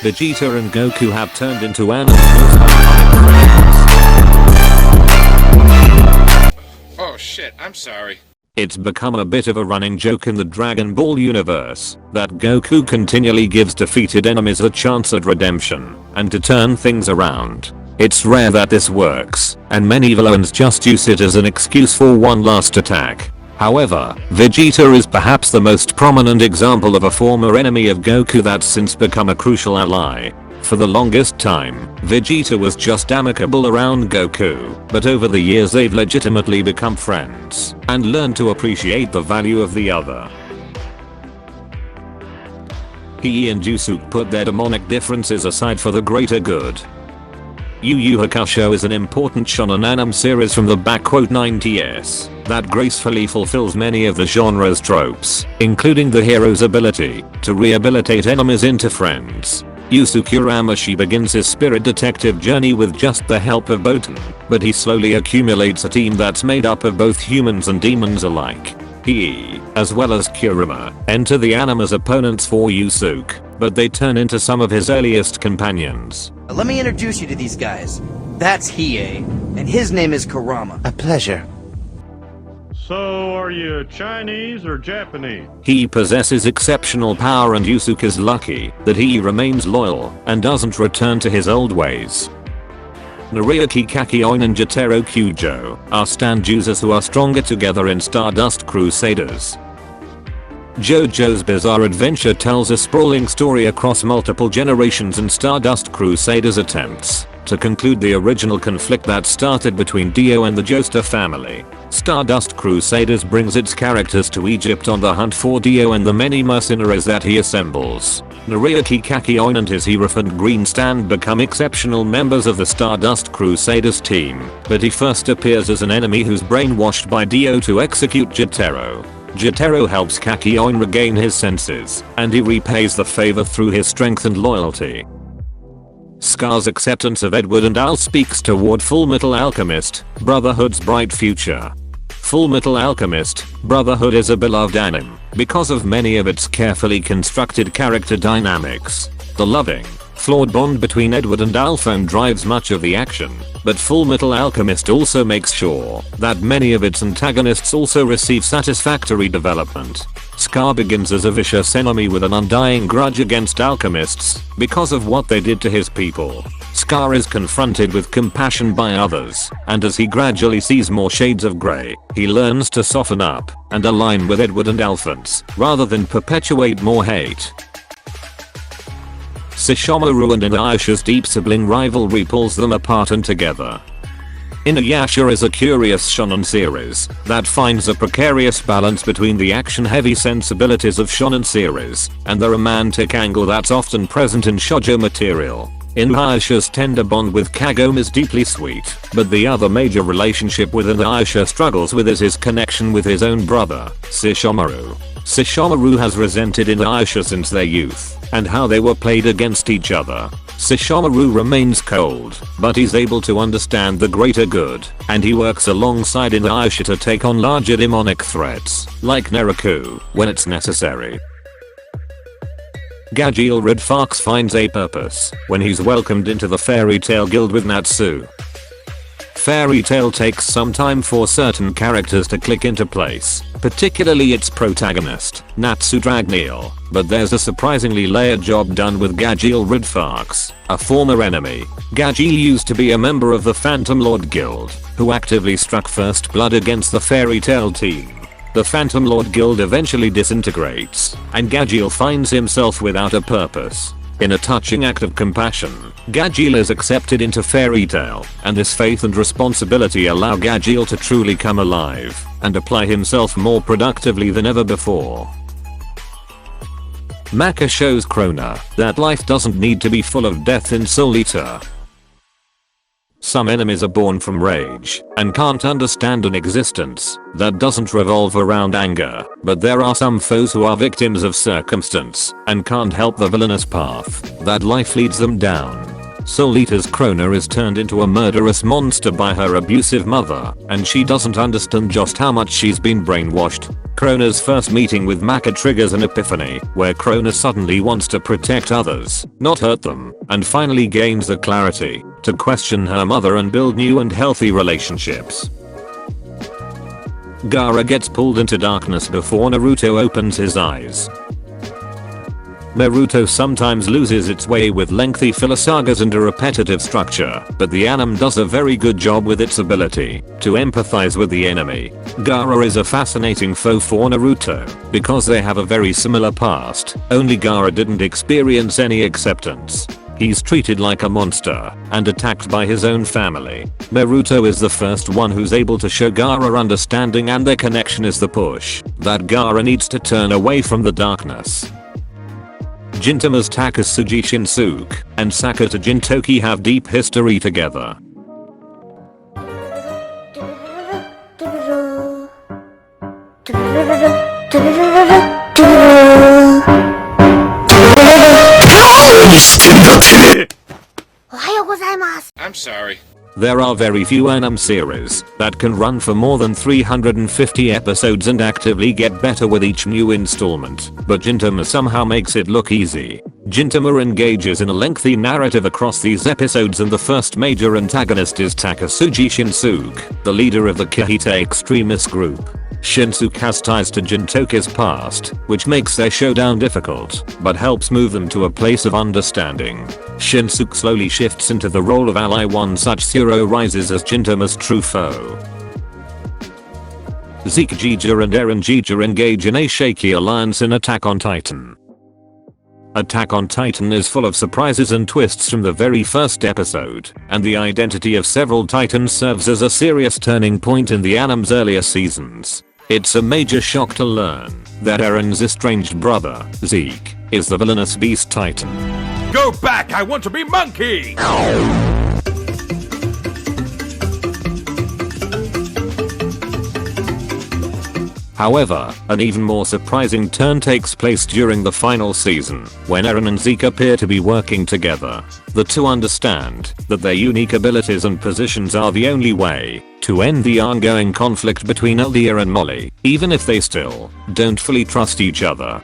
Vegeta and Goku have turned into animes most iconic friends. Oh shit, I'm sorry. It's become a bit of a running joke in the Dragon Ball universe that Goku continually gives defeated enemies a chance at redemption and to turn things around. It's rare that this works, and many villains just use it as an excuse for one last attack. However, Vegeta is perhaps the most prominent example of a former enemy of Goku that's since become a crucial ally. For the longest time, Vegeta was just amicable around Goku, but over the years they've legitimately become friends and learned to appreciate the value of the other. He and Yusuke put their demonic differences aside for the greater good. Yu Hakusho is an important shonen anime series from the '90s that gracefully fulfills many of the genre's tropes, including the hero's ability to rehabilitate enemies into friends. Yusuke Urameshi begins his spirit detective journey with just the help of Botan, but he slowly accumulates a team that's made up of both humans and demons alike. He, as well as Kurama, enter the anime's opponents for Yusuke, but they turn into some of his earliest companions. Let me introduce you to these guys. That's Hiei, and his name is Kurama. A pleasure. So, are you Chinese or Japanese? He possesses exceptional power and Yusuke is lucky that he remains loyal and doesn't return to his old ways. Noriaki Kakyoin and Jotaro Kyujo are stand users who are stronger together in Stardust Crusaders. JoJo's Bizarre Adventure tells a sprawling story across multiple generations and Stardust Crusaders attempts to conclude the original conflict that started between Dio and the Joestar family. Stardust Crusaders brings its characters to Egypt on the hunt for Dio and the many mercenaries that he assembles. Noriaki Kakyoin and his Hierophant Green Stand become exceptional members of the Stardust Crusaders team, but he first appears as an enemy who's brainwashed by Dio to execute Jotaro. Jotaro helps Kakyoin regain his senses, and he repays the favor through his strength and loyalty. Scar's acceptance of Edward and Al speaks toward Fullmetal Alchemist Brotherhood's bright future. Fullmetal Alchemist Brotherhood is a beloved anime because of many of its carefully constructed character dynamics. The loving, flawed bond between Edward and Alphone drives much of the action, but Fullmetal Alchemist also makes sure that many of its antagonists also receive satisfactory development. Scar begins as a vicious enemy with an undying grudge against alchemists because of what they did to his people. Scar is confronted with compassion by others, and as he gradually sees more shades of grey, he learns to soften up and align with Edward and Alphonse, rather than perpetuate more hate. Sesshomaru and Inuyasha's deep sibling rivalry pulls them apart and together. Inuyasha is a curious shonen series that finds a precarious balance between the action-heavy sensibilities of shonen series and the romantic angle that's often present in shoujo material. Inuyasha's tender bond with Kagome is deeply sweet, but the other major relationship with Inuyasha struggles with is his connection with his own brother, Sesshomaru. Sesshomaru has resented Inuyasha since their youth, and how they were played against each other. Sesshomaru remains cold, but he's able to understand the greater good, and he works alongside Inuyasha to take on larger demonic threats, like Neroku, when it's necessary. Gagiel Red Fox finds a purpose when he's welcomed into the Fairy Tail Guild with Natsu. Fairy Tail takes some time for certain characters to click into place, particularly its protagonist, Natsu Dragneel, but there's a surprisingly layered job done with Gagiel Red Fox, a former enemy. Gagiel used to be a member of the Phantom Lord Guild, who actively struck first blood against the Fairy Tail team. The Phantom Lord Guild eventually disintegrates, and Gagiel finds himself without a purpose. In a touching act of compassion, Gagiel is accepted into Fairy Tail, and this faith and responsibility allow Gagiel to truly come alive and apply himself more productively than ever before. Maka shows Krona that life doesn't need to be full of death in Soul Eater. Some enemies are born from rage and can't understand an existence that doesn't revolve around anger, but there are some foes who are victims of circumstance and can't help the villainous path that life leads them down. Soul Eater's Krona is turned into a murderous monster by her abusive mother, and she doesn't understand just how much she's been brainwashed. Krona's first meeting with Maka triggers an epiphany, where Krona suddenly wants to protect others, not hurt them, and finally gains the clarity to question her mother and build new and healthy relationships. Gaara gets pulled into darkness before Naruto opens his eyes. Naruto sometimes loses its way with lengthy filler sagas and a repetitive structure, but the anime does a very good job with its ability to empathize with the enemy. Gaara is a fascinating foe for Naruto because they have a very similar past, only Gaara didn't experience any acceptance. He's treated like a monster and attacked by his own family. Naruto is the first one who's able to show Gaara understanding, and their connection is the push that Gaara needs to turn away from the darkness. Gintoma's Takasugi Shinsuke and Sakata Jintoki have deep history together. I'm sorry. There are very few anime series that can run for more than 350 episodes and actively get better with each new installment, but Gintama somehow makes it look easy. Gintama engages in a lengthy narrative across these episodes, and the first major antagonist is Takasugi Shinsuke, the leader of the Kahita extremist group. Shinsuke has ties to Jintoki's past, which makes their showdown difficult, but helps move them to a place of understanding. Shinsuke slowly shifts into the role of ally once Sachiro rises as Gintoma's true foe. Zeke Jeja and Eren Jeja engage in a shaky alliance in Attack on Titan. Attack on Titan is full of surprises and twists from the very first episode, and the identity of several titans serves as a serious turning point in the anime's earlier seasons. It's a major shock to learn that Eren's estranged brother, Zeke, is the villainous Beast Titan. Go back! I want to be Monkey! However, an even more surprising turn takes place during the final season, when Eren and Zeke appear to be working together. The two understand that their unique abilities and positions are the only way to end the ongoing conflict between Eldia and Molly, even if they still don't fully trust each other.